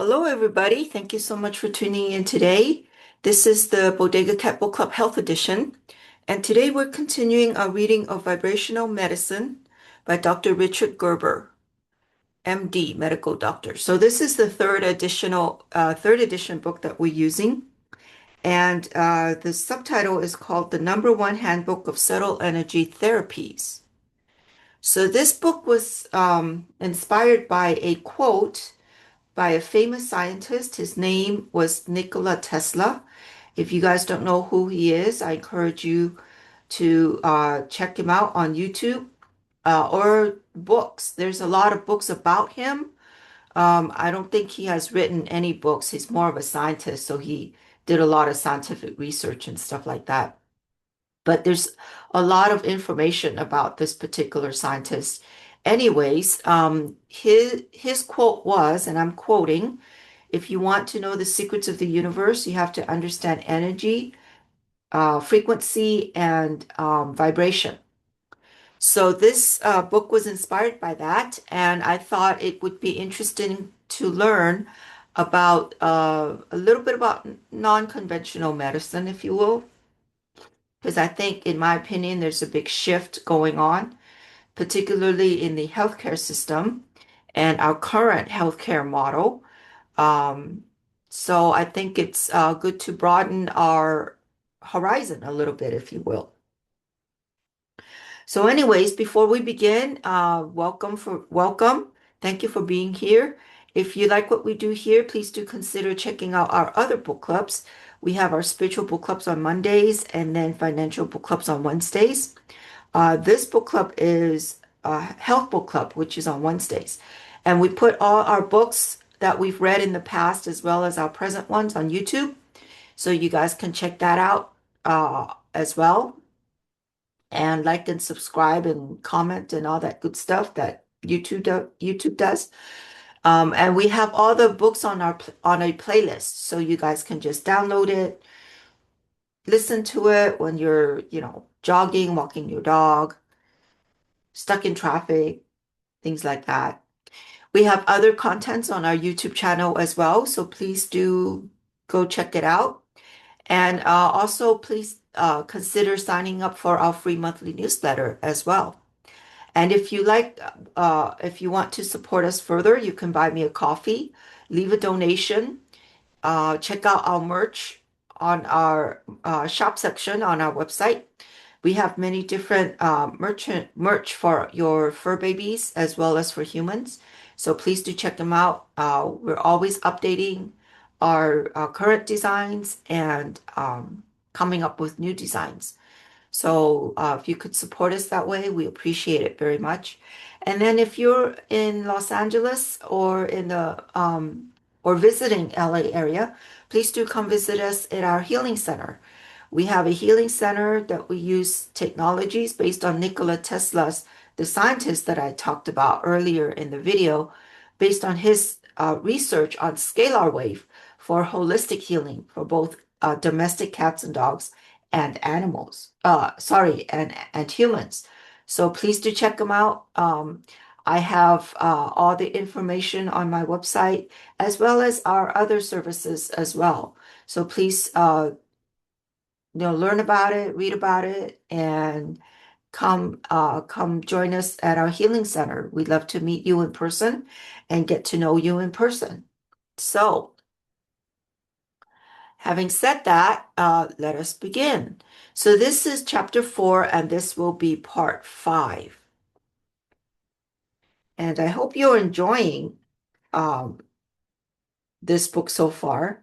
Hello, everybody. Thank you so much for tuning in today. This is the Bodega Cat Book Club Health Edition, and today we're continuing our reading of Vibrational Medicine by Dr. Richard Gerber, MD, medical doctor. So this is the third edition book that we're using, and the subtitle is called The Number One Handbook of Subtle Energy Therapies. So this book was inspired by a quote by a famous scientist. His name was Nikola Tesla. If you guys don't know who he is, I encourage you to check him out on YouTube or books. There's a lot of books about him. I don't think he has written any books. He's more of a scientist, so he did a lot of scientific research and stuff like that. But there's a lot of information about this particular scientist. Anyways, his quote was, and I'm quoting, "If you want to know the secrets of the universe, you have to understand energy, frequency, and vibration." So this book was inspired by that, and I thought it would be interesting to learn about a little bit about non-conventional medicine, if you will, because I think, in my opinion, there's a big shift going on, particularly in the healthcare system and our current healthcare model. Um, so I think it's good to broaden our horizon a little bit, if you will. So, anyways, before we begin, welcome. Thank you for being here. If you like what we do here, please do consider checking out our other book clubs. We have our spiritual book clubs on Mondays and then financial book clubs on Wednesdays. This book club is a health book club, which is on Wednesdays. And we put all our books that we've read in the past as well as our present ones on YouTube. So you guys can check that out as well. And like and subscribe and comment and all that good stuff that YouTube does. And we have all the books on on a playlist. So you guys can just download it, listen to it when you're, jogging, walking your dog, stuck in traffic, things like that. We have other contents on our YouTube channel as well, so please do go check it out. And also, please consider signing up for our free monthly newsletter as well. And if you want to support us further, you can buy me a coffee, leave a donation, check out our merch on our shop section on our website. We have many different merch for your fur babies as well as for humans. So please do check them out. We're always updating our current designs and coming up with new designs. So if you could support us that way, we appreciate it very much. And then if you're in Los Angeles or in the or visiting LA area, please do come visit us at our healing center. We have a healing center that we use technologies based on Nikola Tesla's, the scientist that I talked about earlier in the video, based on his research on scalar wave for holistic healing for both domestic cats and dogs and animals. And humans. So please do check them out. I have all the information on my website as well as our other services as well. So please, learn about it, read about it, and come join us at our healing center. We'd love to meet you in person and get to know you in person. So, having said that, let us begin. So this is chapter 4, and this will be part 5. And I hope you're enjoying um, this book so far.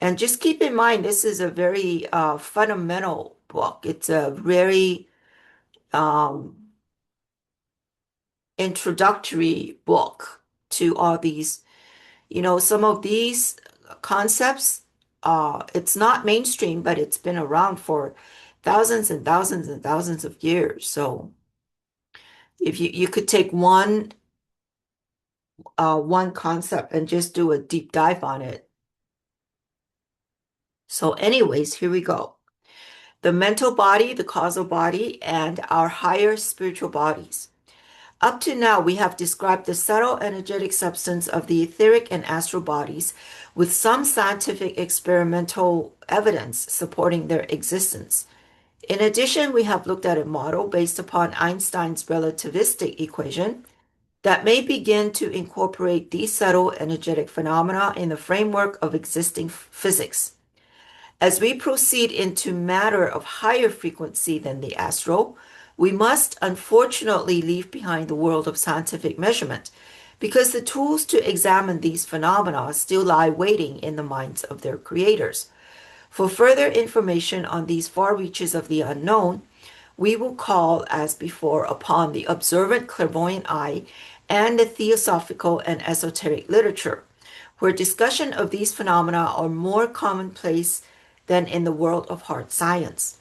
And just keep in mind, this is a very fundamental book. It's a very um, introductory book to all these. Some of these concepts, it's not mainstream, but it's been around for thousands and thousands and thousands of years. So if you could take one concept and just do a deep dive on it. So anyways, here we go. The mental body, the causal body, and our higher spiritual bodies. Up to now, we have described the subtle energetic substance of the etheric and astral bodies with some scientific experimental evidence supporting their existence. In addition, we have looked at a model based upon Einstein's relativistic equation that may begin to incorporate these subtle energetic phenomena in the framework of existing physics. As we proceed into matter of higher frequency than the astral, we must unfortunately leave behind the world of scientific measurement because the tools to examine these phenomena still lie waiting in the minds of their creators. For further information on these far reaches of the unknown, we will call, as before, upon the observant clairvoyant eye and the theosophical and esoteric literature, where discussion of these phenomena are more commonplace than in the world of hard science.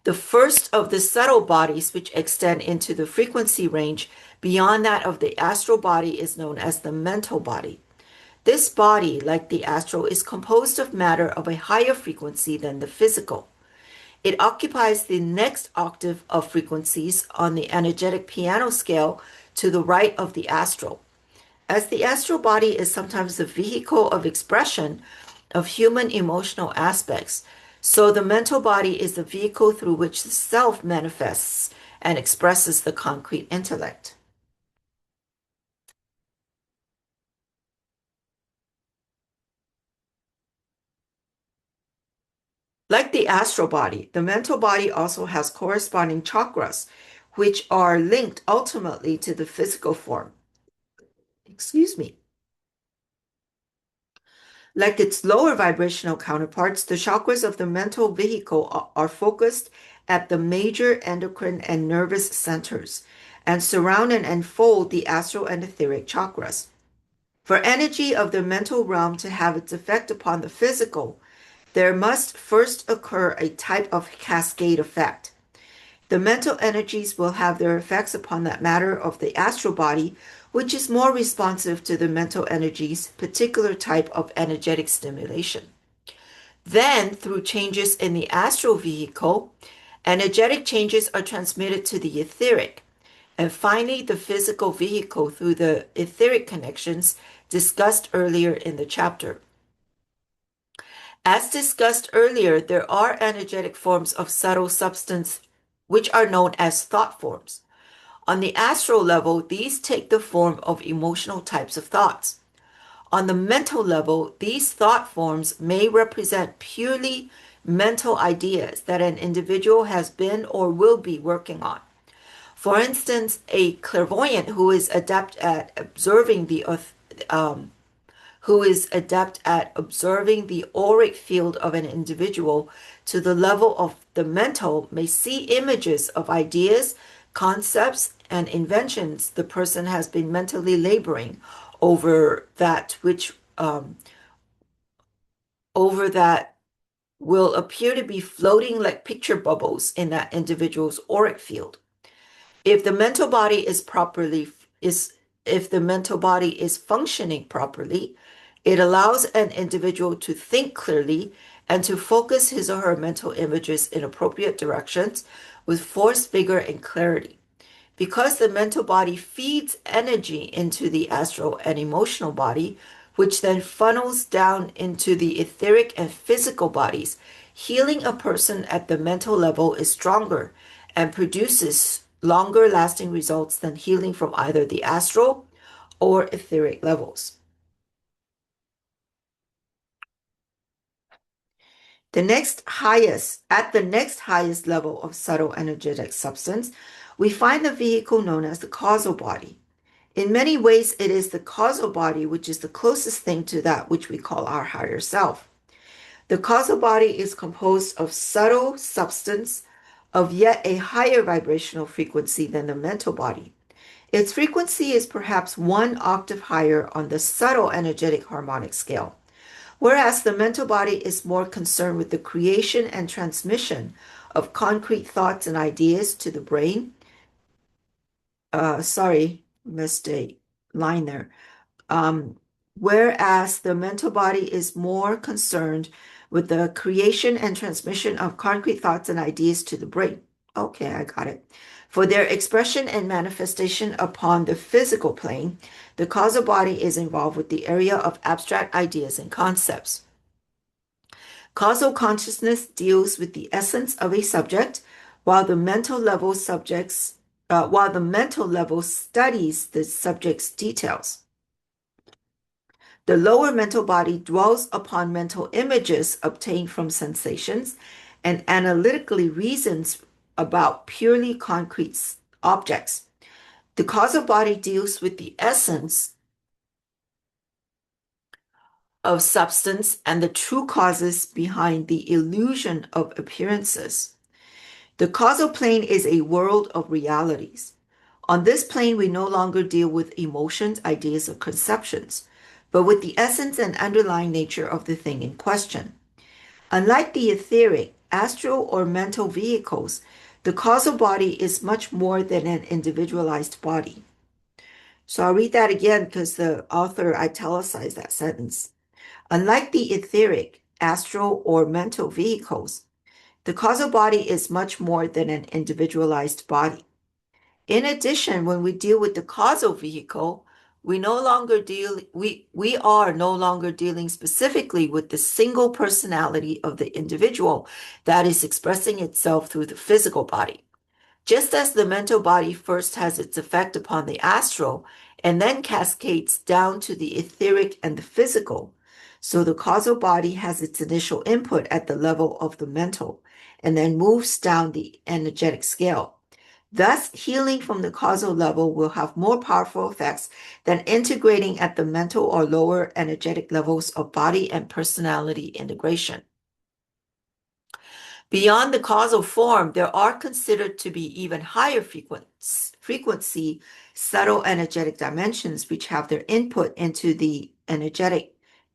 The first of the subtle bodies which extend into the frequency range beyond that of the astral body is known as the mental body. This body, like the astral, is composed of matter of a higher frequency than the physical. It occupies the next octave of frequencies on the energetic piano scale to the right of the astral. As the astral body is sometimes the vehicle of expression of human emotional aspects, so the mental body is the vehicle through which the self manifests and expresses the concrete intellect. Like the astral body, the mental body also has corresponding chakras, which are linked ultimately to the physical form. Excuse me. Like its lower vibrational counterparts, the chakras of the mental vehicle are focused at the major endocrine and nervous centers and surround and enfold the astral and etheric chakras. For energy of the mental realm to have its effect upon the physical, there must first occur a type of cascade effect. The mental energies will have their effects upon that matter of the astral body, which is more responsive to the mental energies' particular type of energetic stimulation. Then, through changes in the astral vehicle, energetic changes are transmitted to the etheric, and finally, the physical vehicle through the etheric connections discussed earlier in the chapter. As discussed earlier, there are energetic forms of subtle substance which are known as thought forms. On the astral level, these take the form of emotional types of thoughts. On the mental level, these thought forms may represent purely mental ideas that an individual has been or will be working on. For instance, a clairvoyant who is adept at observing the auric field of an individual to the level of the mental may see images of ideas, concepts, and inventions the person has been mentally laboring over over that will appear to be floating like picture bubbles in that individual's auric field. If the mental body is if the mental body is functioning properly, it allows an individual to think clearly and to focus his or her mental images in appropriate directions with force, vigor, and clarity. Because the mental body feeds energy into the astral and emotional body, which then funnels down into the etheric and physical bodies, healing a person at the mental level is stronger and produces longer lasting results than healing from either the astral or etheric levels. At the next highest level of subtle energetic substance, we find the vehicle known as the causal body. In many ways, it is the causal body which is the closest thing to that which we call our higher self. The causal body is composed of subtle substance of yet a higher vibrational frequency than the mental body. Its frequency is perhaps one octave higher on the subtle energetic harmonic scale, whereas the mental body is more concerned with the creation and transmission of concrete thoughts and ideas to the brain. Sorry, missed a line there. Um, Whereas the mental body is more concerned with the creation and transmission of concrete thoughts and ideas to the brain. Okay, I got it. For their expression and manifestation upon the physical plane, the causal body is involved with the area of abstract ideas and concepts. Causal consciousness deals with the essence of a subject, while the mental level studies the subject's details. The lower mental body dwells upon mental images obtained from sensations and analytically reasons about purely concrete objects. The causal body deals with the essence of substance and the true causes behind the illusion of appearances. The causal plane is a world of realities. On this plane, we no longer deal with emotions, ideas, or conceptions, but with the essence and underlying nature of the thing in question. Unlike the etheric, astral, or mental vehicles, the causal body is much more than an individualized body. So I'll read that again because the author italicized that sentence. Unlike the etheric, astral, or mental vehicles, the causal body is much more than an individualized body. In addition, when we deal with the causal vehicle, we are no longer dealing specifically with the single personality of the individual that is expressing itself through the physical body. Just as the mental body first has its effect upon the astral and then cascades down to the etheric and the physical, so the causal body has its initial input at the level of the mental and then moves down the energetic scale. Thus, healing from the causal level will have more powerful effects than integrating at the mental or lower energetic levels of body and personality integration. Beyond the causal form, there are considered to be even higher frequency subtle energetic dimensions which have their input into the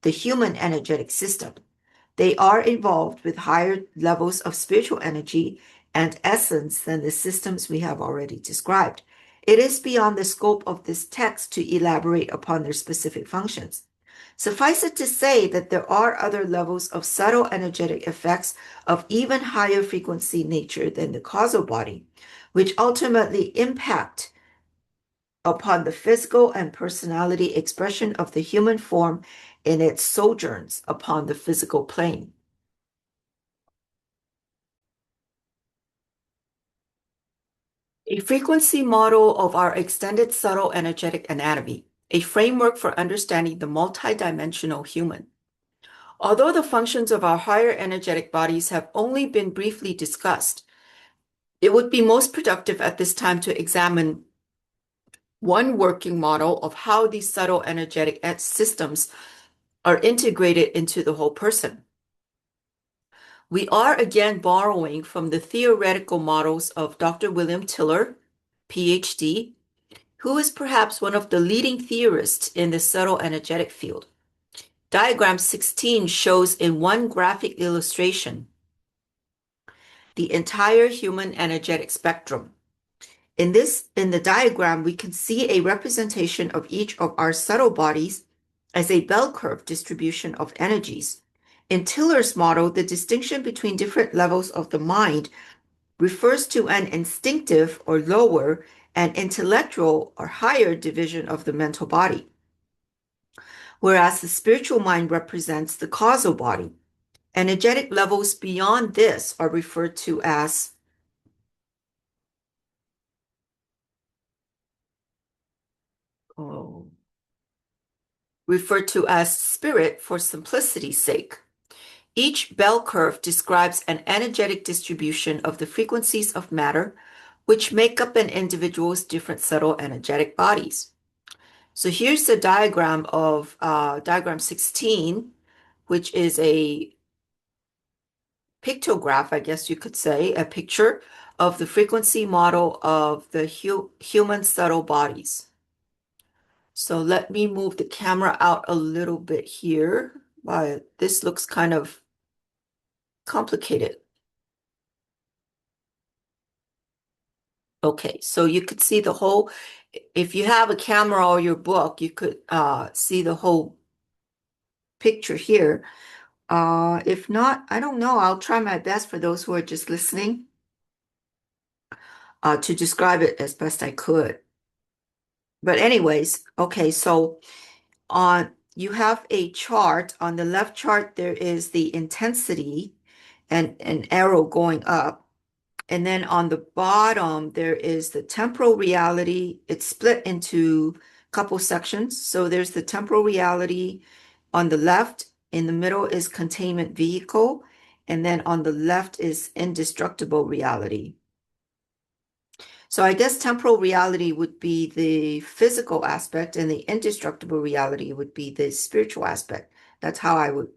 human energetic system. They are involved with higher levels of spiritual energy and essence than the systems we have already described. It is beyond the scope of this text to elaborate upon their specific functions. Suffice it to say that there are other levels of subtle energetic effects of even higher frequency nature than the causal body, which ultimately impact upon the physical and personality expression of the human form in its sojourns upon the physical plane. A frequency model of our extended subtle energetic anatomy, a framework for understanding the multidimensional human. Although the functions of our higher energetic bodies have only been briefly discussed, it would be most productive at this time to examine one working model of how these subtle energetic systems are integrated into the whole person. We are again borrowing from the theoretical models of Dr. William Tiller, PhD, who is perhaps one of the leading theorists in the subtle energetic field. Diagram 16 shows in one graphic illustration the entire human energetic spectrum. In the diagram, we can see a representation of each of our subtle bodies as a bell curve distribution of energies. In Tiller's model, the distinction between different levels of the mind refers to an instinctive or lower and intellectual or higher division of the mental body, whereas the spiritual mind represents the causal body. Energetic levels beyond this are referred to as spirit for simplicity's sake. Each bell curve describes an energetic distribution of the frequencies of matter, which make up an individual's different subtle energetic bodies. So here's the diagram of diagram 16, which is a pictograph, I guess you could say, a picture of the frequency model of the human subtle bodies. So let me move the camera out a little bit here. This looks kind of complicated. Okay, so you could see the whole, if you have a camera or your book, you could see the whole picture here. If not, I don't know. I'll try my best for those who are just listening. to describe it as best I could. But anyways, okay, so on you have a chart. On the left chart, there is the intensity and an arrow going up. And then on the bottom, there is the temporal reality. It's split into a couple sections. So there's the temporal reality on the left. In the middle is containment vehicle. And then on the left is indestructible reality. So I guess temporal reality would be the physical aspect, and the indestructible reality would be the spiritual aspect. That's how I would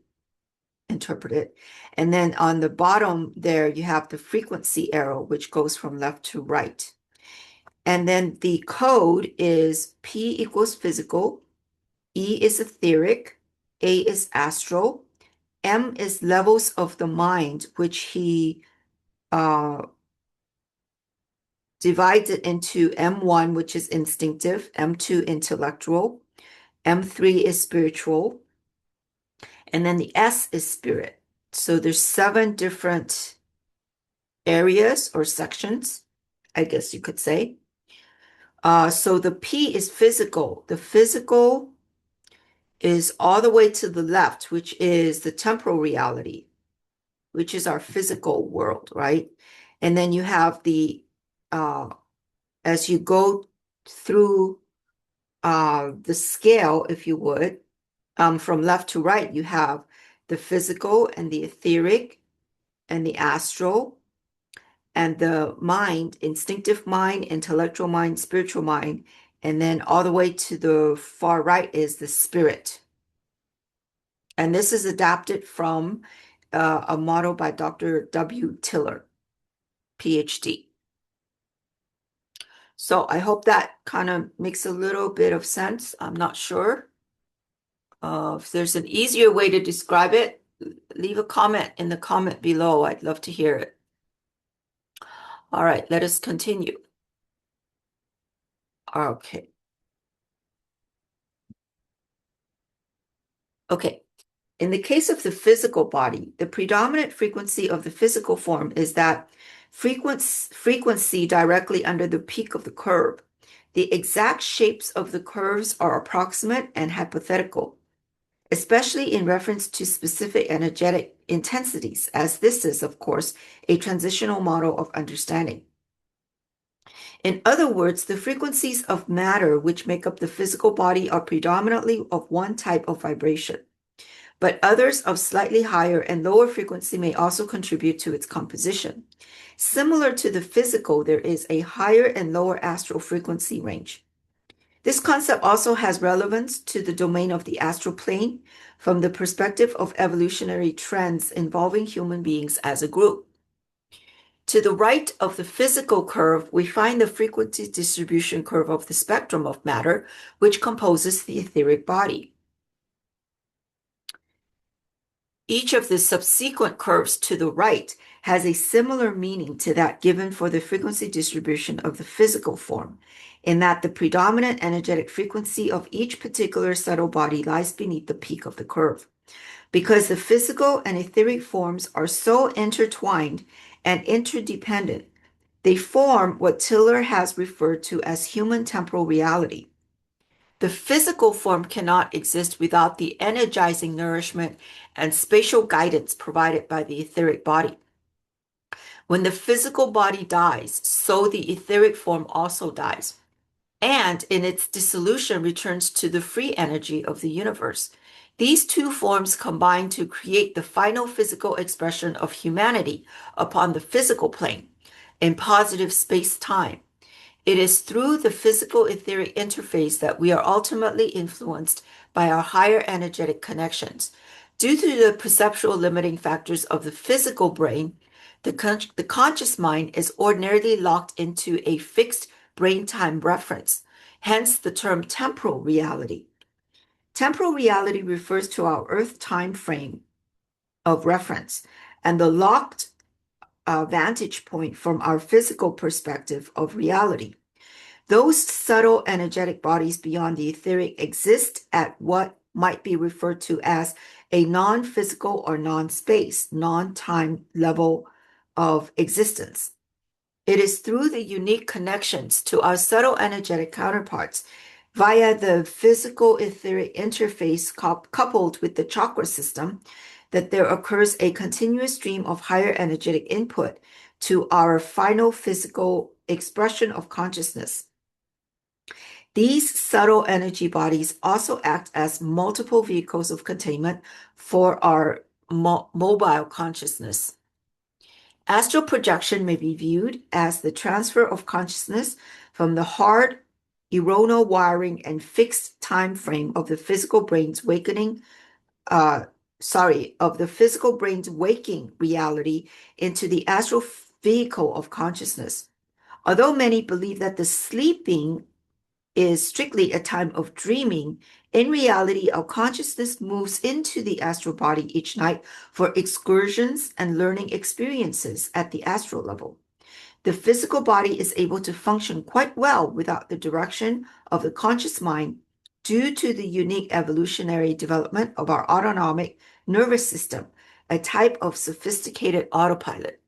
interpret it. And then on the bottom there, you have the frequency arrow, which goes from left to right. And then the code is P equals physical, E is etheric, A is astral, M is levels of the mind, which he divides it into M1, which is instinctive, M2 intellectual, M3 is spiritual, and then the S is spirit. So there's 7 different areas or sections, I guess you could say. So the P is physical. The physical is all the way to the left, which is the temporal reality, which is our physical world, right? And then you have as you go through the scale, if you would, from left to right, you have the physical and the etheric and the astral and the mind, instinctive mind, intellectual mind, spiritual mind, and then all the way to the far right is the spirit. And this is adapted from a model by Dr. W. Tiller, PhD. So I hope that kind of makes a little bit of sense. I'm not sure. If there's an easier way to describe it, leave a comment in the comment below. I'd love to hear it. All right, let us continue. Okay. Okay. In the case of the physical body, the predominant frequency of the physical form is that frequency directly under the peak of the curve. The exact shapes of the curves are approximate and hypothetical, especially in reference to specific energetic intensities, as this is, of course, a transitional model of understanding. In other words, the frequencies of matter which make up the physical body are predominantly of one type of vibration, but others of slightly higher and lower frequency may also contribute to its composition. Similar to the physical, there is a higher and lower astral frequency range. This concept also has relevance to the domain of the astral plane from the perspective of evolutionary trends involving human beings as a group. To the right of the physical curve, we find the frequency distribution curve of the spectrum of matter, which composes the etheric body. Each of the subsequent curves to the right has a similar meaning to that given for the frequency distribution of the physical form, in that the predominant energetic frequency of each particular subtle body lies beneath the peak of the curve. Because the physical and etheric forms are so intertwined and interdependent, they form what Tiller has referred to as human temporal reality. The physical form cannot exist without the energizing nourishment and spatial guidance provided by the etheric body. When the physical body dies, so the etheric form also dies, and in its dissolution returns to the free energy of the universe. These two forms combine to create the final physical expression of humanity upon the physical plane in positive space-time. It is through the physical etheric interface that we are ultimately influenced by our higher energetic connections. Due to the perceptual limiting factors of the physical brain, the conscious mind is ordinarily locked into a fixed brain time reference, hence the term temporal reality. Temporal reality refers to our Earth time frame of reference and the locked vantage point from our physical perspective of reality. Those subtle energetic bodies beyond the etheric exist at what might be referred to as a non-physical or non-space, non-time level of existence. It is through the unique connections to our subtle energetic counterparts via the physical etheric interface coupled with the chakra system that there occurs a continuous stream of higher energetic input to our final physical expression of consciousness. These subtle energy bodies also act as multiple vehicles of containment for our mobile consciousness. Astral projection may be viewed as the transfer of consciousness from the hard neuronal wiring and fixed time frame of the physical brain's waking reality into the astral vehicle of consciousness. Although many believe that the sleeping is strictly a time of dreaming, in reality, our consciousness moves into the astral body each night for excursions and learning experiences at the astral level. The physical body is able to function quite well without the direction of the conscious mind due to the unique evolutionary development of our autonomic nervous system, a type of sophisticated autopilot.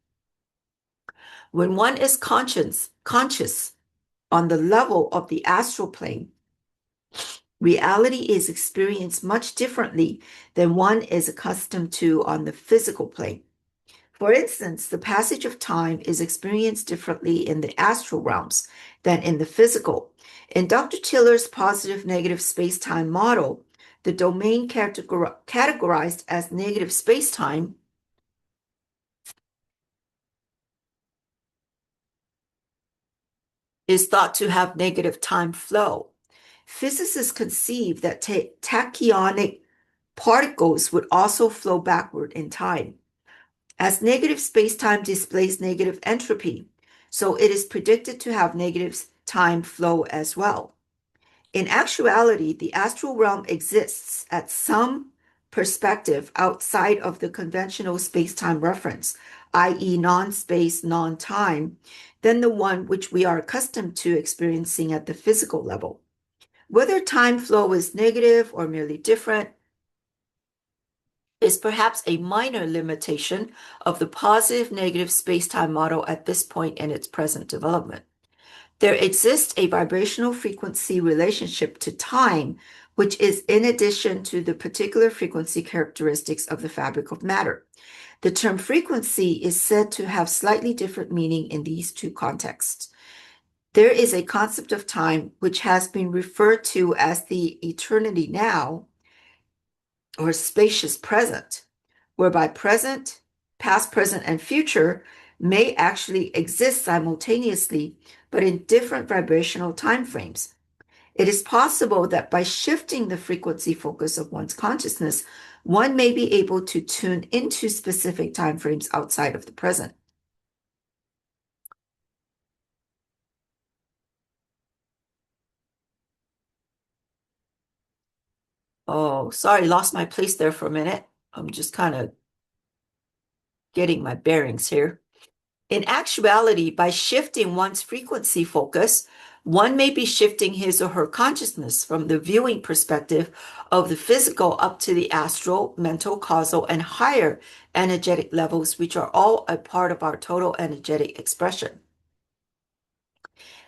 When one is conscious on the level of the astral plane, reality is experienced much differently than one is accustomed to on the physical plane. For instance, the passage of time is experienced differently in the astral realms than in the physical. In Dr. Tiller's positive-negative space-time model, the domain categorized as negative space-time is thought to have negative time flow. Physicists conceive that tachyonic particles would also flow backward in time. As negative spacetime displays negative entropy, so it is predicted to have negative time flow as well. In actuality, the astral realm exists at some perspective outside of the conventional spacetime reference, i.e., non-space, non-time, than the one which we are accustomed to experiencing at the physical level. Whether time flow is negative or merely different is perhaps a minor limitation of the positive-negative spacetime model at this point in its present development. There exists a vibrational frequency relationship to time, which is in addition to the particular frequency characteristics of the fabric of matter. The term frequency is said to have slightly different meaning in these two contexts. There is a concept of time which has been referred to as the eternity now, or spacious present, whereby present, past, present, and future may actually exist simultaneously, but in different vibrational time frames. It is possible that by shifting the frequency focus of one's consciousness, one may be able to tune into specific time frames outside of the present. Oh, sorry, lost my place there for a minute. I'm just kind of getting my bearings here. In actuality, by shifting one's frequency focus, one may be shifting his or her consciousness from the viewing perspective of the physical up to the astral, mental, causal, and higher energetic levels, which are all a part of our total energetic expression.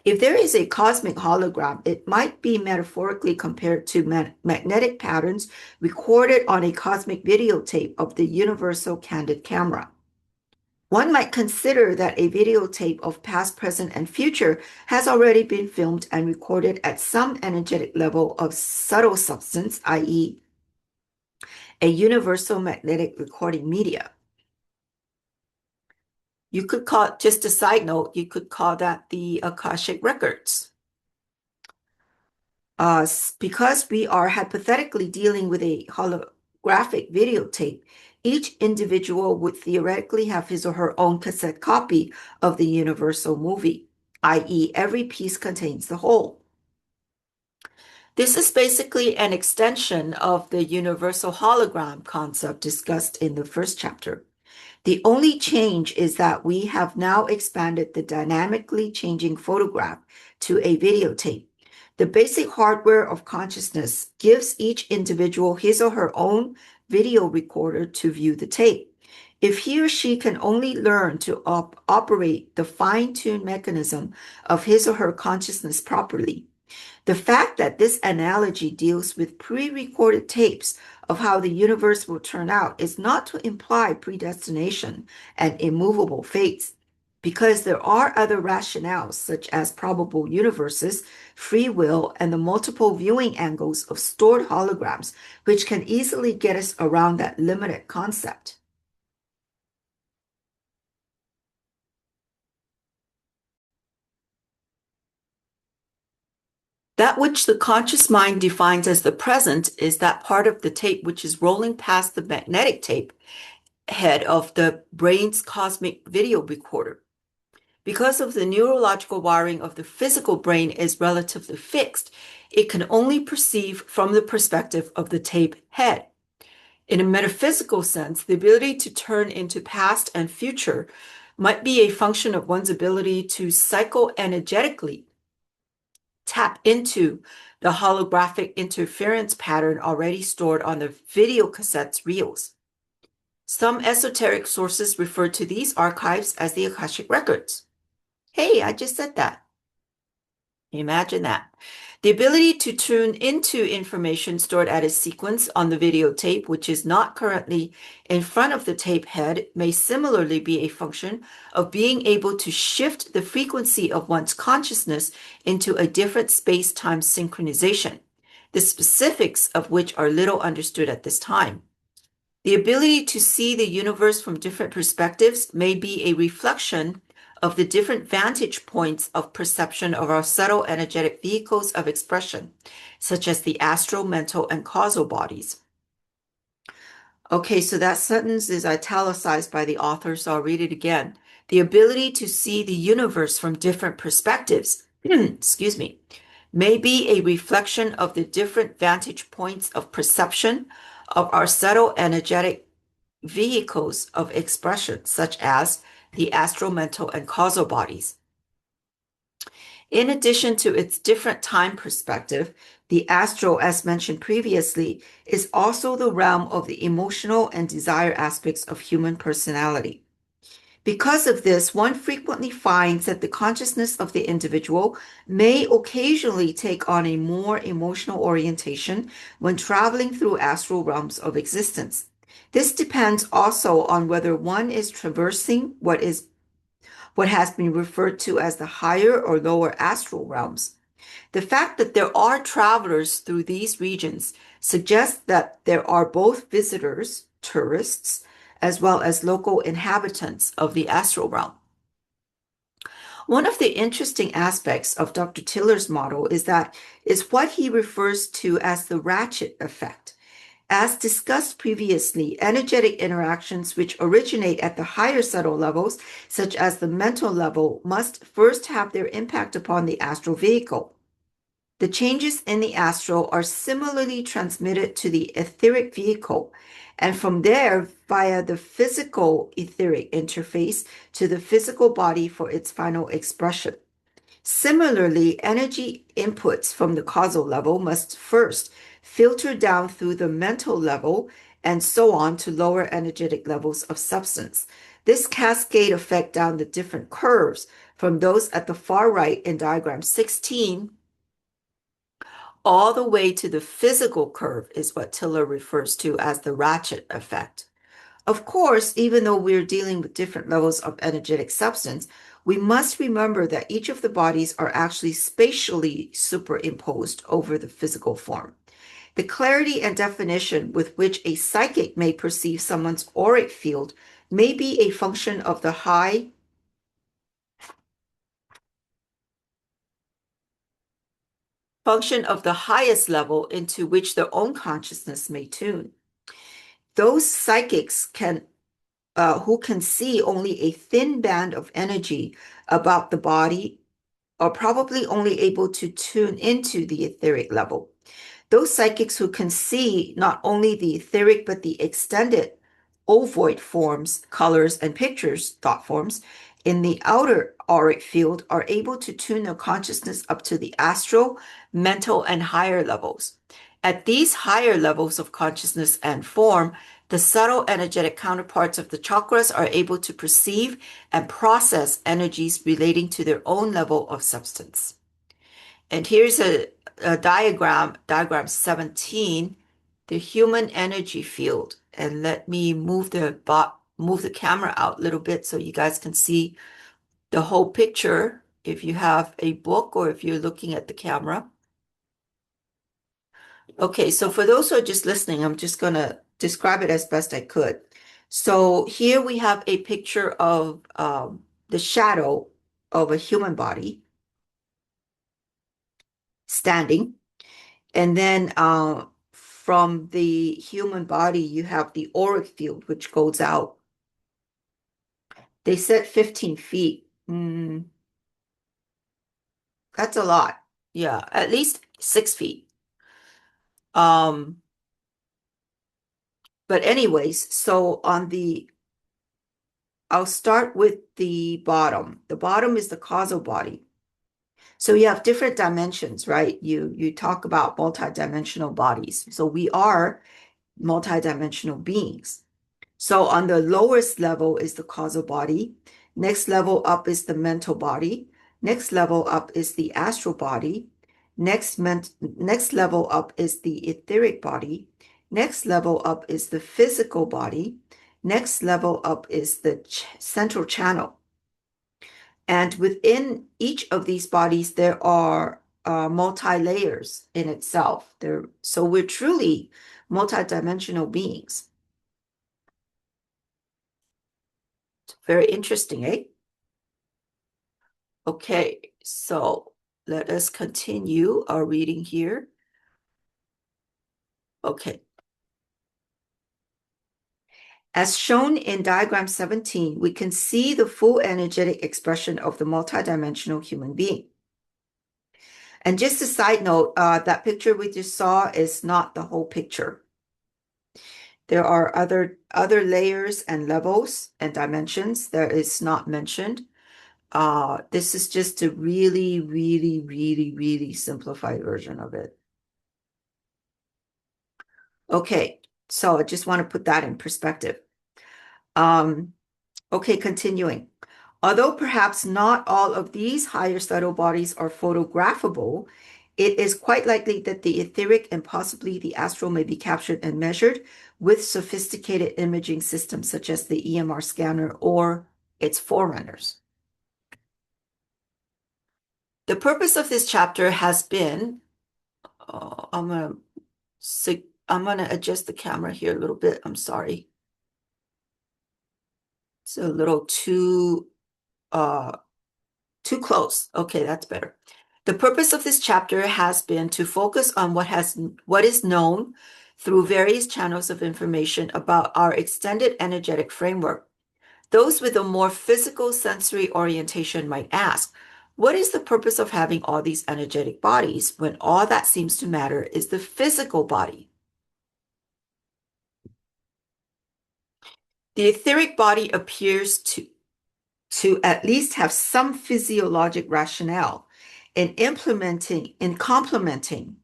If there is a cosmic hologram, it might be metaphorically compared to magnetic patterns recorded on a cosmic videotape of the universal candid camera. One might consider that a videotape of past, present, and future has already been filmed and recorded at some energetic level of subtle substance, i.e., a universal magnetic recording media. You could call, just a side note, you could call that the Akashic Records. Because we are hypothetically dealing with a holographic videotape, each individual would theoretically have his or her own cassette copy of the universal movie, i.e., every piece contains the whole. This is basically an extension of the universal hologram concept discussed in the first chapter. The only change is that we have now expanded the dynamically changing photograph to a videotape. The basic hardware of consciousness gives each individual his or her own video recorder to view the tape. if he or she can only learn to operate the fine-tuned mechanism of his or her consciousness properly. The fact that this analogy deals with pre-recorded tapes of how the universe will turn out is not to imply predestination and immovable fates, because there are other rationales, such as probable universes, free will, and the multiple viewing angles of stored holograms, which can easily get us around that limited concept. That which the conscious mind defines as the present is that part of the tape which is rolling past the magnetic tape head of the brain's cosmic video recorder. Because of the neurological wiring of the physical brain is relatively fixed, it can only perceive from the perspective of the tape head. In a metaphysical sense, the ability to turn into past and future might be a function of one's ability to psychoenergetically tap into the holographic interference pattern already stored on the video cassette's reels. Some esoteric sources refer to these archives as the Akashic Records. Hey, I just said that. Imagine that. The ability to tune into information stored at a sequence on the videotape, which is not currently in front of the tape head, may similarly be a function of being able to shift the frequency of one's consciousness into a different space-time synchronization, the specifics of which are little understood at this time. The ability to see the universe from different perspectives may be a reflection of the different vantage points of perception of our subtle energetic vehicles of expression, such as the astral, mental, and causal bodies. Okay, so that sentence is italicized by the author, so I'll read it again. The ability to see the universe from different perspectives, excuse me, may be a reflection of the different vantage points of perception of our subtle energetic vehicles of expression, such as the astral, mental, and causal bodies. In addition to its different time perspective, the astral, as mentioned previously, is also the realm of the emotional and desire aspects of human personality. Because of this, one frequently finds that the consciousness of the individual may occasionally take on a more emotional orientation when traveling through astral realms of existence. This depends also on whether one is traversing what has been referred to as the higher or lower astral realms. The fact that there are travelers through these regions suggests that there are both visitors, tourists, as well as local inhabitants of the astral realm. One of the interesting aspects of Dr. Tiller's model is what he refers to as the ratchet effect. As discussed previously, energetic interactions which originate at the higher subtle levels, such as the mental level, must first have their impact upon the astral vehicle. The changes in the astral are similarly transmitted to the etheric vehicle, and from there via the physical etheric interface to the physical body for its final expression. Similarly, energy inputs from the causal level must first filter down through the mental level and so on to lower energetic levels of substance. This cascade effect down the different curves from those at the far right in diagram 16 all the way to the physical curve is what Tiller refers to as the ratchet effect. Of course, even though we're dealing with different levels of energetic substance, we must remember that each of the bodies are actually spatially superimposed over the physical form. The clarity and definition with which a psychic may perceive someone's auric field may be a function of the highest level into which their own consciousness may tune. Those psychics who can see only a thin band of energy about the body are probably only able to tune into the etheric level. Those psychics who can see not only the etheric but the extended ovoid forms, colors, and pictures, thought forms, in the outer auric field are able to tune their consciousness up to the astral, mental, and higher levels. At these higher levels of consciousness and form, The subtle energetic counterparts of the chakras are able to perceive and process energies relating to their own level of substance. And here's a diagram 17, the human energy field. And let me move the camera out a little bit so you guys can see the whole picture if you have a book or if you're looking at the camera. Okay, so for those who are just listening, I'm just going to describe it as best I could. So here we have a picture of the shadow of a human body standing. And then from the human body, you have the auric field, which goes out. They said 15 feet. That's a lot. Yeah, at least 6 feet. Um, but anyways, I'll start with the bottom. The bottom is the causal body. So you have different dimensions, right? You talk about multidimensional bodies. So we are multidimensional beings. So on the lowest level is the causal body. Next level up is the mental body. Next level up is the astral body. Next level up is the etheric body. Next level up is the physical body. Next level up is the central channel. And within each of these bodies, there are multi-layers in itself. So we're truly multidimensional beings. Very interesting, eh? Okay, so let us continue our reading here. Okay. As shown in diagram 17, we can see the full energetic expression of the multidimensional human being. And just a side note, that picture we just saw is not the whole picture. There are other layers and levels and dimensions that is not mentioned. This is just a really, really, really, really simplified version of it. Okay, so I just want to put that in perspective. Okay, continuing. Although perhaps not all of these higher subtle bodies are photographable, it is quite likely that the etheric and possibly the astral may be captured and measured with sophisticated imaging systems such as the EMR scanner or its forerunners. The purpose of this chapter has been, I'm gonna adjust the camera here a little bit. I'm sorry. It's a little too close. Okay, that's better. The purpose of this chapter has been to focus on what is known through various channels of information about our extended energetic framework. Those with a more physical sensory orientation might ask, what is the purpose of having all these energetic bodies when all that seems to matter is the physical body? The etheric body appears to at least have some physiologic rationale in complementing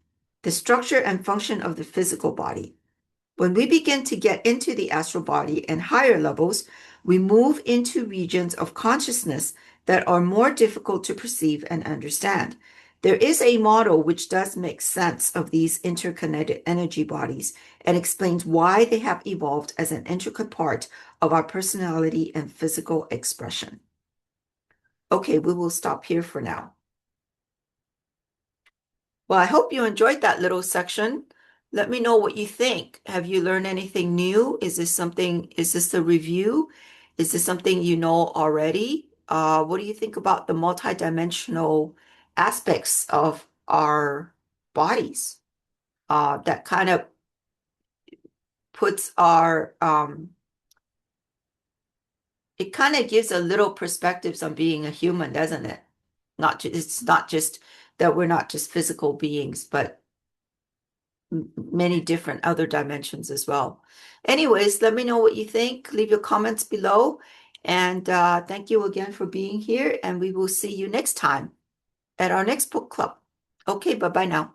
the structure and function of the physical body. When we begin to get into the astral body and higher levels, we move into regions of consciousness that are more difficult to perceive and understand. There is a model which does make sense of these interconnected energy bodies and explains why they have evolved as an intricate part of our personality and physical expression. Okay, we will stop here for now. Well, I hope you enjoyed that little section. Let me know what you think. Have you learned anything new? Is this a review? Is this something you know already? What do you think about the multidimensional aspects of our bodies? That kind of puts it kind of gives a little perspectives on being a human, doesn't it? It's not just that we're not just physical beings, but many different other dimensions as well. Anyways, let me know what you think. Leave your comments below. And thank you again for being here. And we will see you next time at our next book club. Okay, bye-bye now.